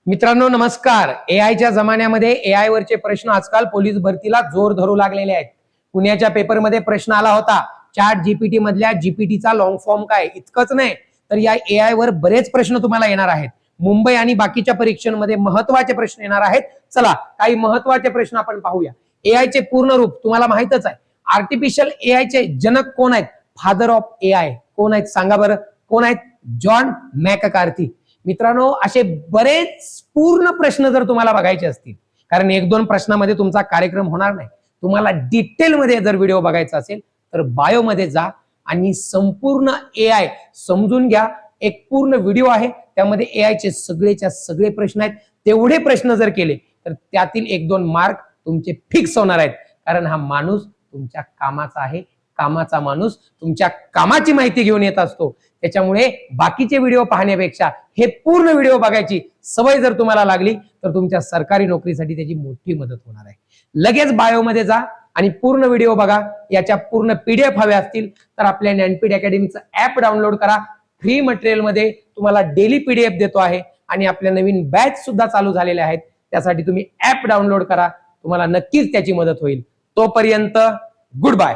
मित्रांनो नमस्कार। एआयच्या जमान्यामध्ये एआय वरचे प्रश्न आजकाल पोलीस भरतीला जोर धरू लागलेले आहेत। पुण्याच्या पेपरमध्ये प्रश्न आला होता, चॅट जीपीटी मधल्या जीपीटीचा लॉंग फॉर्म काय। इतकंच नाही तर या एआय वर बरेच प्रश्न तुम्हाला येणार आहेत। मुंबई आणि बाकीच्या परीक्षांमध्ये महत्त्वाचे प्रश्न येणार आहेत। चला काही महत्त्वाचे प्रश्न आपण पाहूया। एआय चे पूर्ण रूप तुम्हाला माहितच आहे। आर्टिफिशियल एआय चे जनक कोण आहेत? फादर ऑफ एआय कोण आहेत सांगा बरं? कोण आहेत? जॉन मॅककार्थी। मित्रांनो असे बरेच पूर्ण प्रश्न जर तुम्हाला बघायचे असतील, कारण एक दोन प्रश्नामध्ये तुमचा कार्यक्रम होणार नाही, तुम्हाला डिटेल मध्ये जर व्हिडिओ बघायचा असेल तर बायो मध्ये जा आणि संपूर्ण एआय समजून घ्या। एक पूर्ण व्हिडिओ आहे, त्यामध्ये एआय चे सगळेच्या सगळे प्रश्न आहेत। तेवढे प्रश्न जर केले तर त्यातील एक दोन मार्क तुमचे फिक्स होणार आहेत, कारण हा माणूस तुमच्या कामाचा आहे। कामाचा माणूस तुमच्या कामाची माहिती घेऊन येत असतो। त्याच्यामुळे बाकीचे व्हिडिओ पाहण्यापेक्षा हे पूर्ण व्हिडिओ बघायची सवय जर तुम्हाला लागली तर तुमच्या सरकारी नोकरीसाठी त्याची मोठी मदत होणार आहे। लगेच बायो मध्ये जा आणि पूर्ण व्हिडिओ बघा। याच्या पूर्ण पीडीएफ हव्या असतील तर आपल्या ज्ञानपीठ अकॅडमीचं ऍप डाउनलोड करा। फ्री मटेरियल मध्ये तुम्हाला डेली पीडीएफ देतो आहे आणि आपल्या नवीन बॅच सुद्धा चालू झालेल्या आहेत। त्यासाठी तुम्ही ऍप डाउनलोड करा, तुम्हाला नक्कीच त्याची मदत होईल। तोपर्यंत गुड बाय।